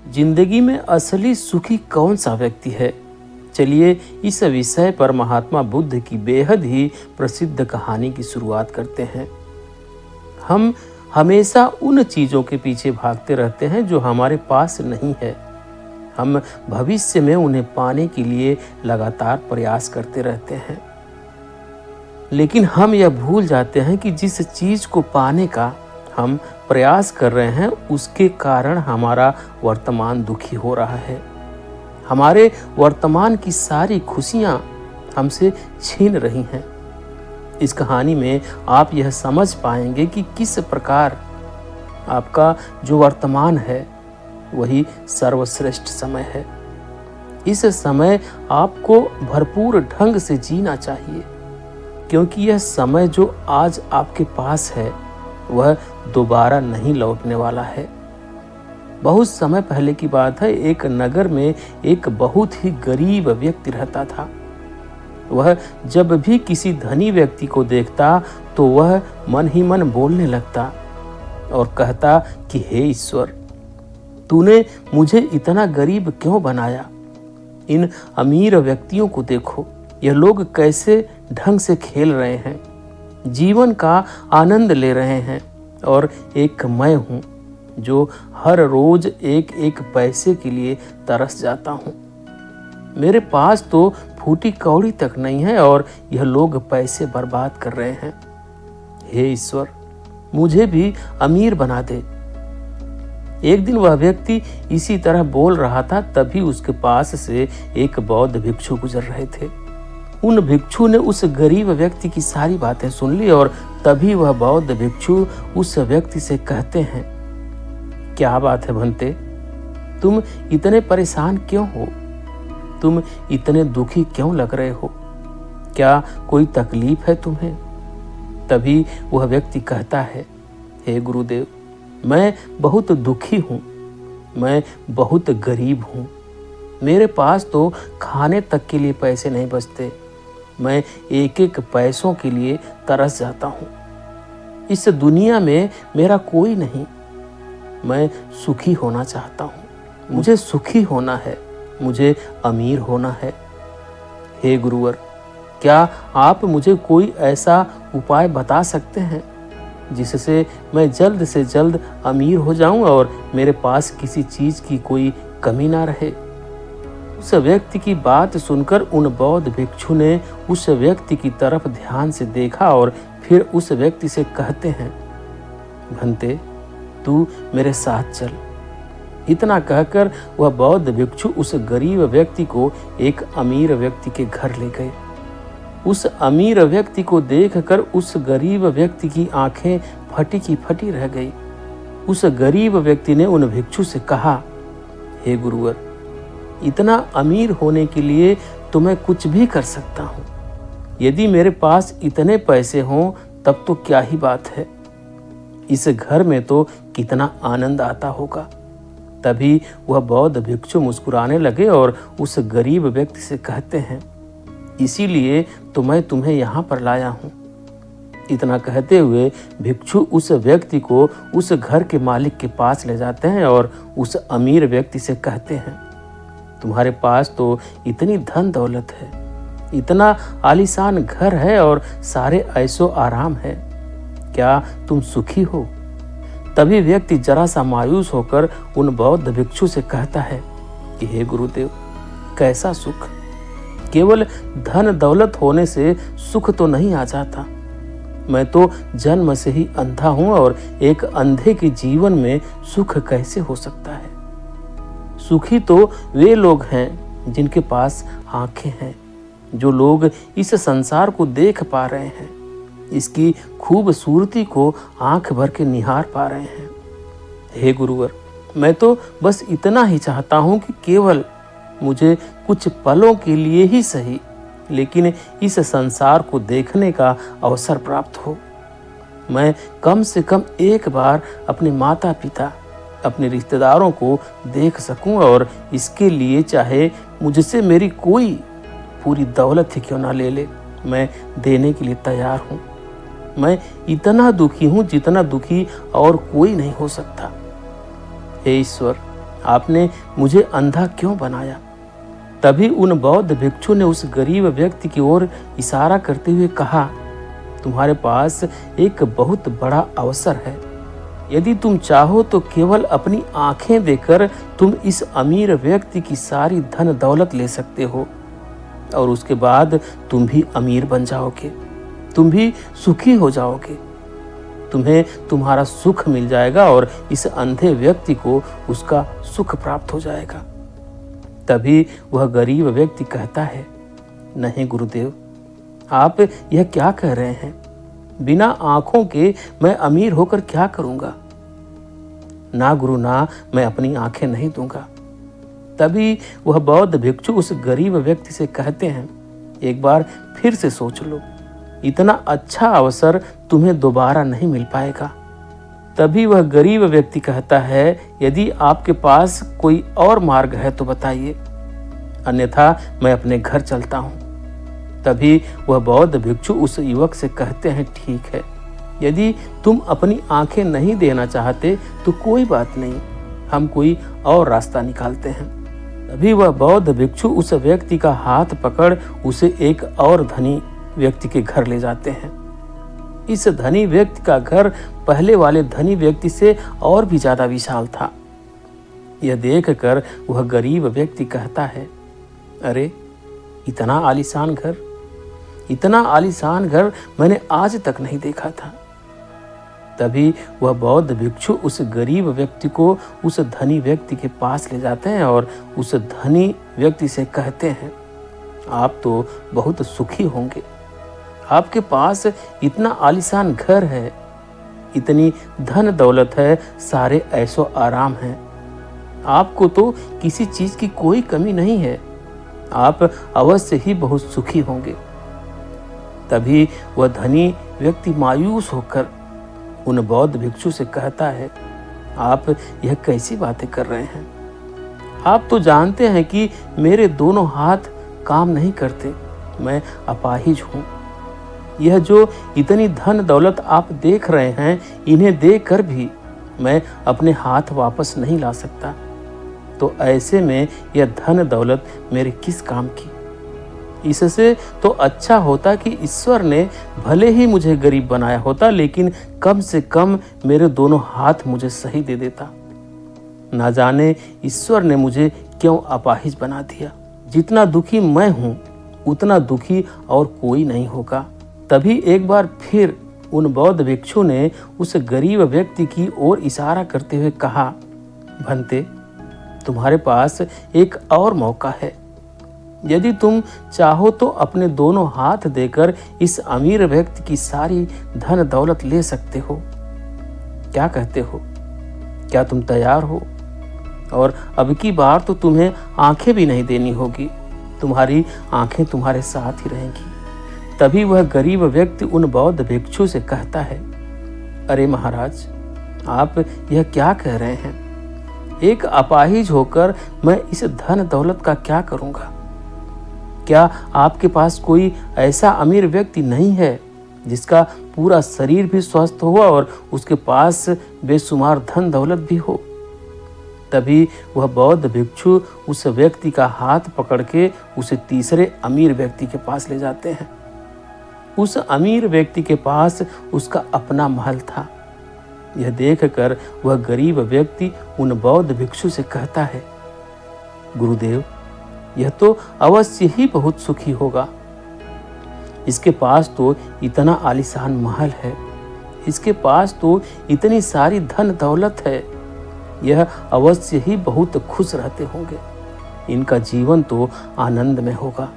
जिंदगी में असली सुखी कौन सा व्यक्ति है? चलिए इस विषय पर महात्मा बुद्ध की बेहद ही प्रसिद्ध कहानी की शुरुआत करते हैं। हम हमेशा उन चीज़ों के पीछे भागते रहते हैं जो हमारे पास नहीं है। हम भविष्य में उन्हें पाने के लिए लगातार प्रयास करते रहते हैं, लेकिन हम यह भूल जाते हैं कि जिस चीज़ को पाने का हम प्रयास कर रहे हैं उसके कारण हमारा वर्तमान दुखी हो रहा है। हमारे वर्तमान की सारी खुशियां हमसे छीन रही हैं। इस कहानी में आप यह समझ पाएंगे कि किस प्रकार आपका जो वर्तमान है वही सर्वश्रेष्ठ समय है। इस समय आपको भरपूर ढंग से जीना चाहिए, क्योंकि यह समय जो आज आपके पास है वह दोबारा नहीं लौटने वाला है। बहुत समय पहले की बात है, एक नगर में एक बहुत ही गरीब व्यक्ति रहता था। वह जब भी किसी धनी व्यक्ति को देखता तो वह मन ही मन बोलने लगता और कहता कि हे ईश्वर, तूने मुझे इतना गरीब क्यों बनाया? इन अमीर व्यक्तियों को देखो, यह लोग कैसे ढंग से खेल रहे हैं, जीवन का आनंद ले रहे हैं, और एक मैं हूँ जो हर रोज एक एक पैसे के लिए तरस जाता हूँ। मेरे पास तो फूटी कौड़ी तक नहीं है और यह लोग पैसे बर्बाद कर रहे हैं। हे ईश्वर, मुझे भी अमीर बना दे। एक दिन वह व्यक्ति इसी तरह बोल रहा था, तभी उसके पास से एक बौद्ध भिक्षु गुजर रहे थे। उन भिक्षु ने उस गरीब व्यक्ति की सारी बातें सुन ली और तभी वह बौद्ध भिक्षु उस व्यक्ति से कहते हैं, क्या बात है भंते, तुम इतने परेशान क्यों हो? तुम इतने दुखी क्यों लग रहे हो? क्या कोई तकलीफ है तुम्हें? तभी वह व्यक्ति कहता है, हे गुरुदेव, मैं बहुत दुखी हूँ, मैं बहुत गरीब हूँ। मेरे पास तो खाने तक के लिए पैसे नहीं बचते। मैं एक एक पैसों के लिए तरस जाता हूँ। इस दुनिया में मेरा कोई नहीं। मैं सुखी होना चाहता हूँ। मुझे सुखी होना है, मुझे अमीर होना है। हे गुरुवर, क्या आप मुझे कोई ऐसा उपाय बता सकते हैं जिससे मैं जल्द से जल्द अमीर हो जाऊं और मेरे पास किसी चीज़ की कोई कमी ना रहे? उस व्यक्ति की बात सुनकर उन बौद्ध भिक्षु ने उस व्यक्ति की तरफ ध्यान से देखा और फिर उस व्यक्ति से कहते हैं, भंते, तू मेरे साथ चल। इतना कहकर वह बौद्ध भिक्षु उस गरीब व्यक्ति को एक अमीर व्यक्ति के घर ले गए। उस अमीर व्यक्ति को देखकर उस गरीब व्यक्ति की आंखें फटी की फटी रह गई। उस गरीब व्यक्ति ने उन भिक्षु से कहा, हे गुरुवर, इतना अमीर होने के लिए तो मैं कुछ भी कर सकता हूँ। यदि मेरे पास इतने पैसे हों तब तो क्या ही बात है। इस घर में तो कितना आनंद आता होगा। तभी वह बौद्ध भिक्षु मुस्कुराने लगे और उस गरीब व्यक्ति से कहते हैं, इसीलिए तो मैं तुम्हें यहाँ पर लाया हूँ। इतना कहते हुए भिक्षु उस व्यक्ति को उस घर के मालिक के पास ले जाते हैं और उस अमीर व्यक्ति से कहते हैं, तुम्हारे पास तो इतनी धन दौलत है, इतना आलीशान घर है और सारे ऐशो आराम है, क्या तुम सुखी हो? तभी व्यक्ति जरा सा मायूस होकर उन बौद्ध भिक्षु से कहता है कि हे गुरुदेव, कैसा सुख? केवल धन दौलत होने से सुख तो नहीं आ जाता। मैं तो जन्म से ही अंधा हूँ और एक अंधे के जीवन में सुख कैसे हो सकता है? सुखी तो वे लोग हैं जिनके पास आंखें हैं, जो लोग इस संसार को देख पा रहे हैं, इसकी खूबसूरती को आंख भर के निहार पा रहे हैं। हे गुरुवर, मैं तो बस इतना ही चाहता हूँ कि केवल मुझे कुछ पलों के लिए ही सही, लेकिन इस संसार को देखने का अवसर प्राप्त हो। मैं कम से कम एक बार अपने माता पिता, अपने रिश्तेदारों को देख सकूं और इसके लिए चाहे मुझसे मेरी कोई पूरी दौलत ही क्यों ना ले ले, मैं देने के लिए तैयार हूँ। मैं इतना दुखी हूँ जितना दुखी और कोई नहीं हो सकता। हे ईश्वर, आपने मुझे अंधा क्यों बनाया? तभी उन बौद्ध भिक्षु ने उस गरीब व्यक्ति की ओर इशारा करते हुए कहा, तुम्हारे पास एक बहुत बड़ा अवसर है। यदि तुम चाहो तो केवल अपनी आंखें देकर तुम इस अमीर व्यक्ति की सारी धन दौलत ले सकते हो और उसके बाद तुम भी अमीर बन जाओगे, तुम भी सुखी हो जाओगे, तुम्हें तुम्हारा सुख मिल जाएगा और इस अंधे व्यक्ति को उसका सुख प्राप्त हो जाएगा। तभी वह गरीब व्यक्ति कहता है, नहीं गुरुदेव, आप यह क्या कह रहे हैं? बिना आंखों के मैं अमीर होकर क्या करूंगा? ना गुरु ना, मैं अपनी आंखें नहीं दूंगा। तभी वह बौद्ध भिक्षु उस गरीब व्यक्ति से कहते हैं, एक बार फिर से सोच लो, इतना अच्छा अवसर तुम्हें दोबारा नहीं मिल पाएगा। तभी वह गरीब व्यक्ति कहता है, यदि आपके पास कोई और मार्ग है तो बताइए, अन्यथा मैं अपने घर चलता हूँ। तभी वह बौद्ध भिक्षु उस युवक से कहते हैं, ठीक है, यदि तुम अपनी आंखें नहीं देना चाहते तो कोई बात नहीं, हम कोई और रास्ता निकालते हैं। तभी वह बौद्ध भिक्षु उस व्यक्ति का हाथ पकड़ उसे एक और धनी व्यक्ति के घर ले जाते हैं। इस धनी व्यक्ति का घर पहले वाले धनी व्यक्ति से और भी ज्यादा विशाल था। यह देखकर वह गरीब व्यक्ति कहता है, अरे इतना आलीशान घर, इतना आलीशान घर मैंने आज तक नहीं देखा था। तभी वह बौद्ध भिक्षु उस गरीब व्यक्ति को उस धनी व्यक्ति के पास ले जाते हैं और उस धनी व्यक्ति से कहते हैं, आप तो बहुत सुखी होंगे, आपके पास इतना आलीशान घर है, इतनी धन दौलत है, सारे ऐशो आराम हैं, आपको तो किसी चीज की कोई कमी नहीं है, आप अवश्य ही बहुत सुखी होंगे। तभी वह धनी व्यक्ति मायूस होकर उन बौद्ध भिक्षु से कहता है, आप यह कैसी बातें कर रहे हैं? आप तो जानते हैं कि मेरे दोनों हाथ काम नहीं करते, मैं अपाहिज हूँ। यह जो इतनी धन दौलत आप देख रहे हैं, इन्हें देखकर भी मैं अपने हाथ वापस नहीं ला सकता। तो ऐसे में यह धन दौलत मेरे किस काम की? इससे तो अच्छा होता कि ईश्वर ने भले ही मुझे गरीब बनाया होता, लेकिन कम से कम मेरे दोनों हाथ मुझे सही दे देता। ना जाने ईश्वर ने मुझे क्यों अपाहिज बना दिया। जितना दुखी मैं हूँ उतना दुखी और कोई नहीं होगा। तभी एक बार फिर उन बौद्ध भिक्षु ने उस गरीब व्यक्ति की ओर इशारा करते हुए कहा, भंते, तुम्हारे पास एक और मौका है। यदि तुम चाहो तो अपने दोनों हाथ देकर इस अमीर व्यक्ति की सारी धन दौलत ले सकते हो। क्या कहते हो? क्या तुम तैयार हो? और अब की बार तो तुम्हें आंखें भी नहीं देनी होगी, तुम्हारी आंखें तुम्हारे साथ ही रहेंगी। तभी वह गरीब व्यक्ति उन बौद्ध भिक्षु से कहता है, अरे महाराज, आप यह क्या कह रहे हैं? एक अपाहिज होकर मैं इस धन दौलत का क्या करूंगा? क्या आपके पास कोई ऐसा अमीर व्यक्ति नहीं है जिसका पूरा शरीर भी स्वस्थ हो और उसके पास बेशुमार धन दौलत भी हो? तभी वह बौद्ध भिक्षु उस व्यक्ति का हाथ पकड़ के उसे तीसरे अमीर व्यक्ति के पास ले जाते हैं। उस अमीर व्यक्ति के पास उसका अपना महल था। यह देखकर वह गरीब व्यक्ति उन बौद्ध भिक्षु से कहता है, गुरुदेव, यह तो अवश्य ही बहुत सुखी होगा। इसके पास तो इतना आलीशान महल है, इसके पास तो इतनी सारी धन दौलत है, यह अवश्य ही बहुत खुश रहते होंगे, इनका जीवन तो आनंद में होगा।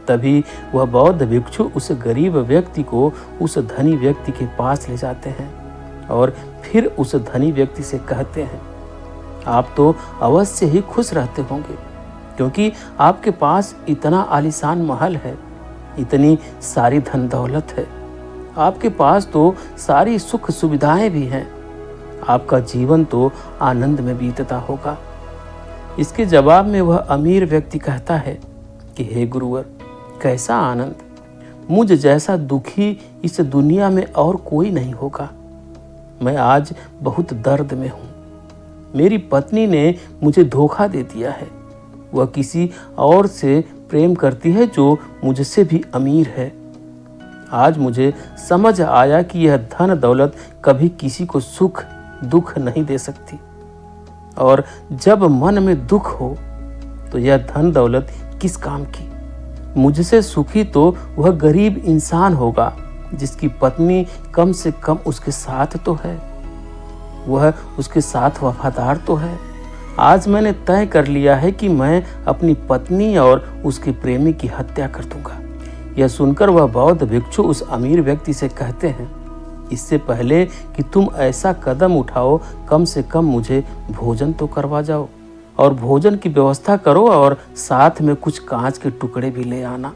तभी वह बौद्ध भिक्षु उस गरीब व्यक्ति को उस धनी व्यक्ति के पास ले जाते हैं और फिर उस धनी व्यक्ति से कहते हैं, आप तो अवश्य ही खुश रहते होंगे, क्योंकि आपके पास इतना आलीशान महल है, इतनी सारी धन दौलत है, आपके पास तो सारी सुख सुविधाएं भी हैं, आपका जीवन तो आनंद में बीतता होगा। इसके जवाब में वह अमीर व्यक्ति कहता है कि हे गुरुवर, कैसा आनंद! मुझ जैसा दुखी इस दुनिया में और कोई नहीं होगा। मैं आज बहुत दर्द में हूँ, मेरी पत्नी ने मुझे धोखा दे दिया है। वह किसी और से प्रेम करती है जो मुझसे भी अमीर है। आज मुझे समझ आया कि यह धन दौलत कभी किसी को सुख दुख नहीं दे सकती, और जब मन में दुख हो तो यह धन दौलत किस काम की। मुझसे सुखी तो वह गरीब इंसान होगा जिसकी पत्नी कम से कम उसके साथ तो है, वह उसके साथ वफादार तो है। आज मैंने तय कर लिया है कि मैं अपनी पत्नी और उसके प्रेमी की हत्या कर दूंगा। यह सुनकर वह बौद्ध भिक्षु उस अमीर व्यक्ति से कहते हैं, इससे पहले कि तुम ऐसा कदम उठाओ, कम से कम मुझे भोजन तो करवा जाओ, और भोजन की व्यवस्था करो और साथ में कुछ कांच के टुकड़े भी ले आना।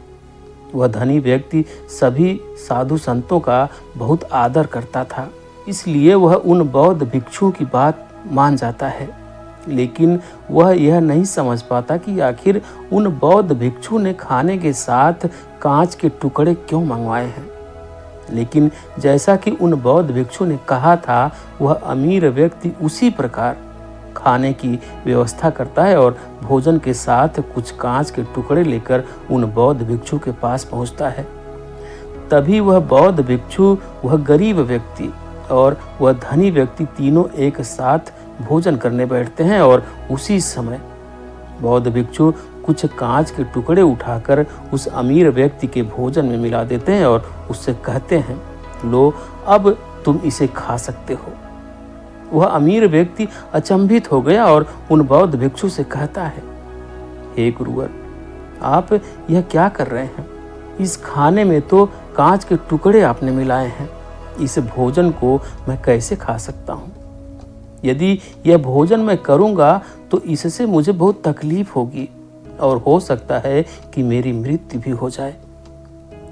वह धनी व्यक्ति सभी साधु संतों का बहुत आदर करता था, इसलिए वह उन बौद्ध भिक्षुओं की बात मान जाता है। लेकिन वह यह नहीं समझ पाता कि आखिर उन बौद्ध भिक्षु ने खाने के साथ कांच के टुकड़े क्यों मंगवाए हैं। लेकिन जैसा कि उन बौद्ध भिक्षु ने कहा था, वह अमीर व्यक्ति उसी प्रकार खाने की व्यवस्था करता है और भोजन के साथ कुछ कांच के टुकड़े लेकर उन बौद्ध भिक्षु के पास पहुंचता है। तभी वह बौद्ध भिक्षु, वह गरीब व्यक्ति और वह धनी व्यक्ति तीनों एक साथ भोजन करने बैठते हैं, और उसी समय बौद्ध भिक्षु कुछ कांच के टुकड़े उठाकर उस अमीर व्यक्ति के भोजन में मिला देते हैं और उससे कहते हैं, लो अब तुम इसे खा सकते हो। वह अमीर व्यक्ति अचंभित हो गया और उन बौद्ध भिक्षु से कहता है, हे गुरुवर, आप यह क्या कर रहे हैं? इस खाने में तो कांच के टुकड़े आपने मिलाए हैं। इस भोजन को मैं कैसे खा सकता हूँ? यदि यह भोजन मैं करूँगा तो इससे मुझे बहुत तकलीफ होगी और हो सकता है कि मेरी मृत्यु भी हो जाए।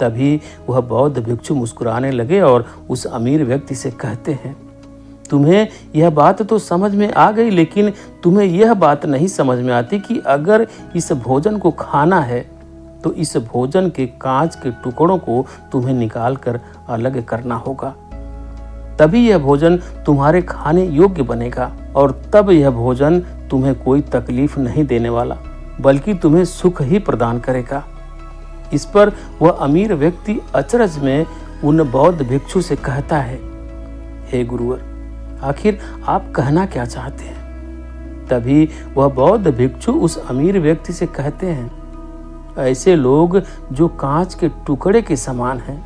तभी वह बौद्ध भिक्षु मुस्कुराने लगे और उस अमीर व्यक्ति से कहते हैं, तुम्हें यह बात तो समझ में आ गई, लेकिन तुम्हें यह बात नहीं समझ में आती कि अगर इस भोजन को खाना है तो इस भोजन के कांच के टुकड़ों को तुम्हें निकाल कर अलग करना होगा। तभी यह भोजन तुम्हारे खाने योग्य बनेगा, और तब यह भोजन तुम्हें कोई तकलीफ नहीं देने वाला, बल्कि तुम्हें सुख ही प्रदान करेगा। इस पर वह अमीर व्यक्ति अचरज में उन बौद्ध भिक्षु से कहता है, हे गुरुवर, आखिर आप कहना क्या चाहते हैं? तभी वह बौद्ध भिक्षु उस अमीर व्यक्ति से कहते हैं, ऐसे लोग जो कांच के टुकड़े के समान हैं,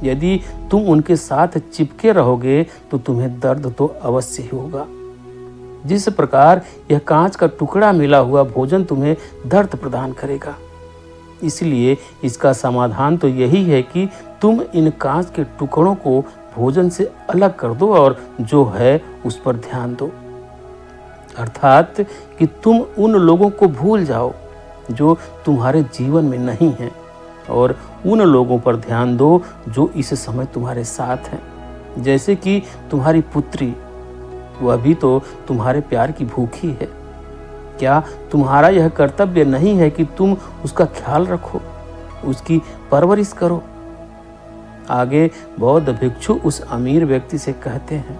यदि तुम उनके साथ चिपके रहोगे तो तुम्हें दर्द तो अवश्य ही होगा। जिस प्रकार यह कांच का टुकड़ा मिला हुआ भोजन तुम्हें दर्द प्रदान करेगा। इसलिए इसका समाधान तो यही है कि तुम इन कांच के टुकड़ों को भोजन से अलग कर दो और जो है उस पर ध्यान दो। अर्थात कि तुम उन लोगों को भूल जाओ जो तुम्हारे जीवन में नहीं हैं, और उन लोगों पर ध्यान दो जो इस समय तुम्हारे साथ हैं। जैसे कि तुम्हारी पुत्री, वह भी तो तुम्हारे प्यार की भूखी है। क्या तुम्हारा यह कर्तव्य नहीं है कि तुम उसका ख्याल रखो, उसकी परवरिश करो? आगे बौद्ध भिक्षु उस अमीर व्यक्ति से कहते हैं,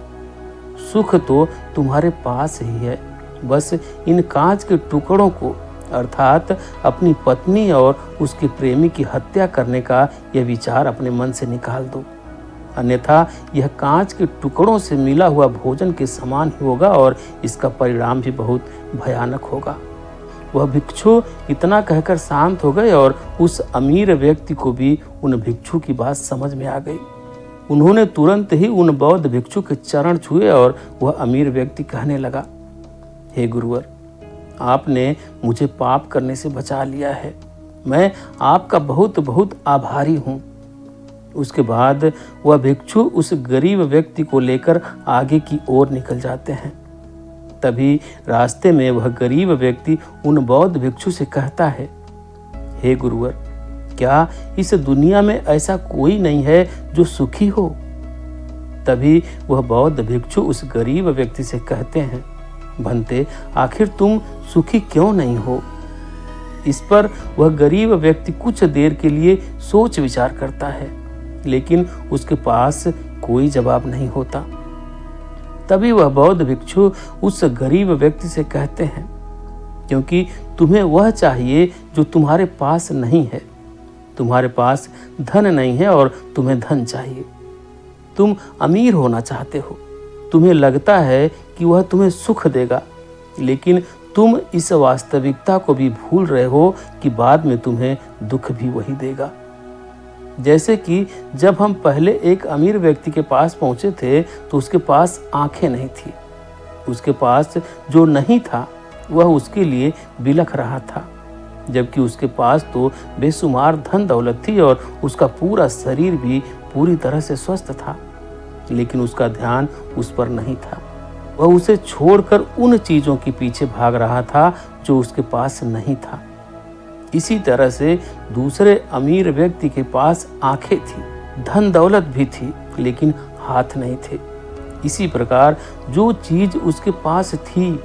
सुख तो तुम्हारे पास ही है, बस इन कांच के टुकड़ों को अर्थात अपनी पत्नी और उसके प्रेमी की हत्या करने का यह विचार अपने मन से निकाल दो, अन्यथा यह कांच के टुकड़ों से मिला हुआ भोजन के समान ही होगा और इसका परिणाम भी बहुत भयानक होगा। वह भिक्षु इतना कहकर शांत हो गए और उस अमीर व्यक्ति को भी उन भिक्षु की बात समझ में आ गई। उन्होंने तुरंत ही उन बौद्ध भिक्षु के चरण छुए और वह अमीर व्यक्ति कहने लगा, हे गुरुवर, आपने मुझे पाप करने से बचा लिया है। मैं आपका बहुत बहुत आभारी हूँ। उसके बाद वह भिक्षु उस गरीब व्यक्ति को लेकर आगे की ओर निकल जाते हैं। तभी रास्ते में वह गरीब व्यक्ति उन बौद्ध भिक्षु से कहता है, हे गुरुवर, क्या इस दुनिया में ऐसा कोई नहीं है जो सुखी हो? तभी वह बौद्ध भिक्षु उस गरीब व्यक्ति से कहते हैं, भंते, आखिर तुम सुखी क्यों नहीं हो? इस पर वह गरीब व्यक्ति कुछ देर के लिए सोच विचार करता है, लेकिन उसके पास कोई जवाब नहीं होता। तभी वह बौद्ध भिक्षु उस गरीब व्यक्ति से कहते हैं, क्योंकि तुम्हें वह चाहिए जो तुम्हारे पास नहीं है। तुम्हारे पास धन नहीं है और तुम्हें धन चाहिए। तुम अमीर होना चाहते हो। तुम्हें लगता है कि वह तुम्हें सुख देगा, लेकिन तुम इस वास्तविकता को भी भूल रहे हो कि बाद में तुम्हें दुख भी वही देगा। जैसे कि जब हम पहले एक अमीर व्यक्ति के पास पहुंचे थे तो उसके पास आंखें नहीं थी। उसके पास जो नहीं था वह उसके लिए बिलख रहा था, जबकि उसके पास तो बेशुमार धन दौलत थी और उसका पूरा शरीर भी पूरी तरह से स्वस्थ था, लेकिन उसका ध्यान उस पर नहीं था। वह उसे छोड़कर उन चीज़ों के पीछे भाग रहा था जो उसके पास नहीं था। इसी तरह से दूसरे अमीर व्यक्ति के पास आंखें थी, धन दौलत भी थी, लेकिन हाथ नहीं थे। इसी प्रकार जो चीज़ उसके पास थी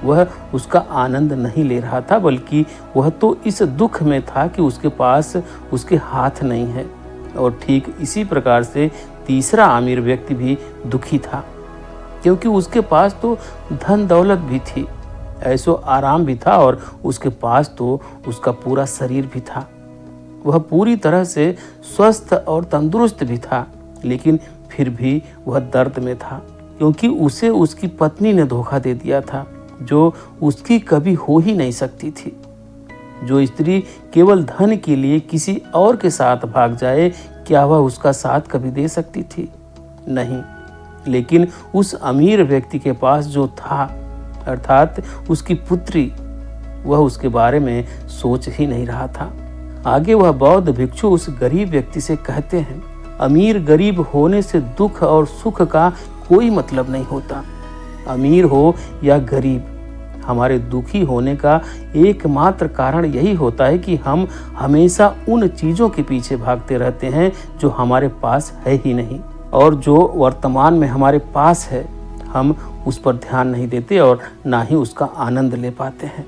वह उसका आनंद नहीं ले रहा था, बल्कि वह तो इस दुख में था कि उसके पास उसके हाथ नहीं है। और ठीक इसी प्रकार से तीसरा अमीर व्यक्ति भी दुखी था, क्योंकि उसके पास तो धन दौलत भी थी, ऐसो आराम भी था और उसके पास तो उसका पूरा शरीर भी था। वह पूरी तरह से स्वस्थ और तंदुरुस्त भी था, लेकिन फिर भी वह दर्द में था, क्योंकि उसे उसकी पत्नी ने धोखा दे दिया था, जो उसकी कभी हो ही नहीं सकती थी। जो स्त्री केवल धन के लिए किसी और के साथ भाग जाए, क्या वह उसका साथ कभी दे सकती थी? नहीं। लेकिन उस अमीर व्यक्ति के पास जो था, अर्थात उसकी पुत्री, वह उसके बारे में सोच ही नहीं रहा था। आगे वह बौद्ध भिक्षु उस गरीब व्यक्ति से कहते हैं, अमीर गरीब होने से दुख और सुख का कोई मतलब नहीं होता। अमीर हो या गरीब, हमारे दुखी होने का एकमात्र कारण यही होता है कि हम हमेशा उन चीज़ों के पीछे भागते रहते हैं जो हमारे पास है ही नहीं, और जो वर्तमान में हमारे पास है हम उस पर ध्यान नहीं देते और ना ही उसका आनंद ले पाते हैं।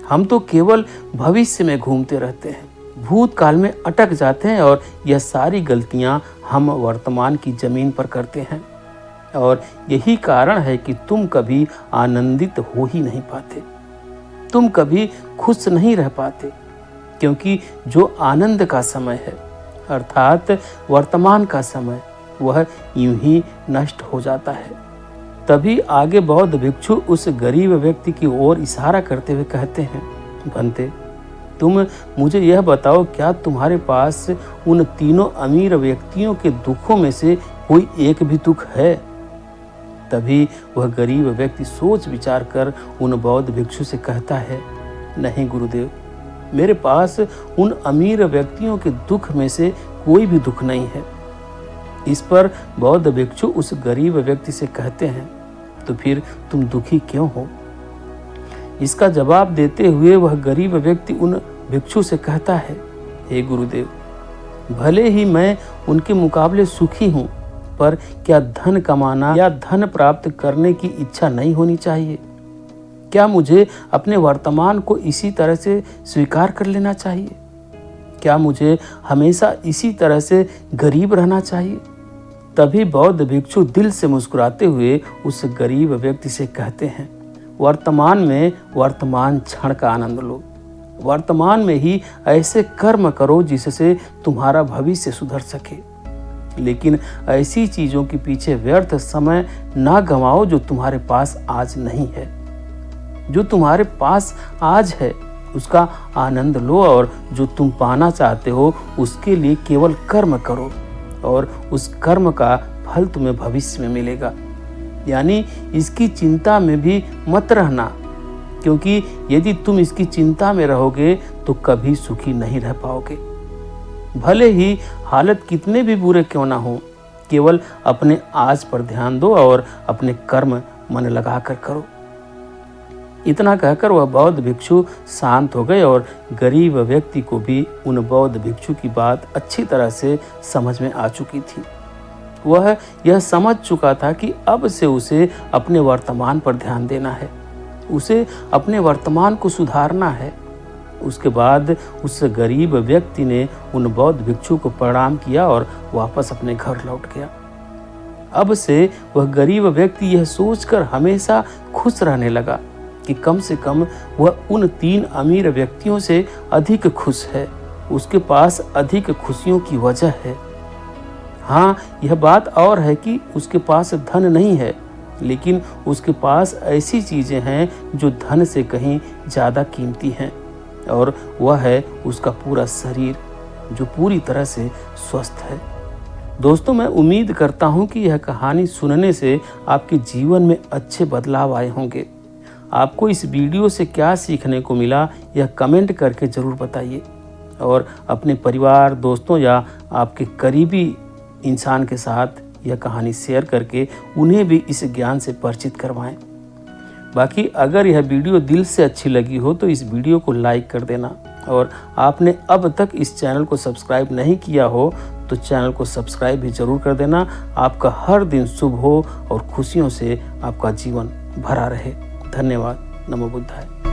हम तो केवल भविष्य में घूमते रहते हैं, भूतकाल में अटक जाते हैं, और यह सारी गलतियां हम वर्तमान की जमीन पर करते हैं। और यही कारण है कि तुम कभी आनंदित हो ही नहीं पाते, तुम कभी खुश नहीं रह पाते, क्योंकि जो आनंद का समय है, अर्थात वर्तमान का समय, वह यूं ही नष्ट हो जाता है। तभी आगे बौद्ध भिक्षु उस गरीब व्यक्ति की ओर इशारा करते हुए कहते हैं, भंते, तुम मुझे यह बताओ, क्या तुम्हारे पास उन तीनों अमीर व्यक्तियों के दुखों में से कोई एक भी दुख है? तभी वह गरीब व्यक्ति सोच विचार कर उन बौद्ध भिक्षु से कहता है, नहीं गुरुदेव, मेरे पास उन अमीर व्यक्तियों के दुख में से कोई भी दुख नहीं है। इस पर बौद्ध भिक्षु उस गरीब व्यक्ति से कहते हैं, तो फिर तुम दुखी क्यों हो? इसका जवाब देते हुए वह गरीब व्यक्ति उन भिक्षु से कहता है, हे गुरुदेव, भले ही मैं उनके मुकाबले सुखी हूँ, पर क्या धन कमाना या धन प्राप्त करने की इच्छा नहीं होनी चाहिए? क्या मुझे अपने वर्तमान को इसी तरह से स्वीकार कर लेना चाहिए? क्या मुझे हमेशा इसी तरह से गरीब रहना चाहिए? तभी बौद्ध भिक्षु दिल से मुस्कुराते हुए उस गरीब व्यक्ति से कहते हैं, वर्तमान में वर्तमान क्षण का आनंद लो। वर्तमान में ही ऐसे कर्म करो जिससे तुम्हारा भविष्य सुधर सके, लेकिन ऐसी चीज़ों के पीछे व्यर्थ समय ना गंवाओ जो तुम्हारे पास आज नहीं है। जो तुम्हारे पास आज है उसका आनंद लो, और जो तुम पाना चाहते हो उसके लिए केवल कर्म करो, और उस कर्म का फल तुम्हें भविष्य में मिलेगा। यानी इसकी चिंता में भी मत रहना, क्योंकि यदि तुम इसकी चिंता में रहोगे तो कभी सुखी नहीं रह पाओगे। भले ही हालत कितने भी बुरे क्यों ना हो, केवल अपने आज पर ध्यान दो और अपने कर्म मन लगाकर करो। इतना कहकर वह बौद्ध भिक्षु शांत हो गए, और गरीब व्यक्ति को भी उन बौद्ध भिक्षु की बात अच्छी तरह से समझ में आ चुकी थी। वह यह समझ चुका था कि अब से उसे अपने वर्तमान पर ध्यान देना है, उसे अपने वर्तमान को सुधारना है। उसके बाद उस गरीब व्यक्ति ने उन बौद्ध भिक्षु को प्रणाम किया और वापस अपने घर लौट गया। अब से वह गरीब व्यक्ति यह सोचकर हमेशा खुश रहने लगा कि कम से कम वह उन 3 अमीर व्यक्तियों से अधिक खुश है। उसके पास अधिक खुशियों की वजह है। हाँ, यह बात और है कि उसके पास धन नहीं है, लेकिन उसके पास ऐसी चीजें हैं जो धन से कहीं ज्यादा कीमती हैं, और वह है उसका पूरा शरीर जो पूरी तरह से स्वस्थ है। दोस्तों, मैं उम्मीद करता हूं कि यह कहानी सुनने से आपके जीवन में अच्छे बदलाव आए होंगे। आपको इस वीडियो से क्या सीखने को मिला, यह कमेंट करके ज़रूर बताइए, और अपने परिवार, दोस्तों या आपके करीबी इंसान के साथ यह कहानी शेयर करके उन्हें भी इस ज्ञान से परिचित करवाएं। बाकी अगर यह वीडियो दिल से अच्छी लगी हो तो इस वीडियो को लाइक कर देना, और आपने अब तक इस चैनल को सब्सक्राइब नहीं किया हो तो चैनल को सब्सक्राइब भी जरूर कर देना। आपका हर दिन शुभ हो और खुशियों से आपका जीवन भरा रहे। धन्यवाद। नमो बुद्धाय।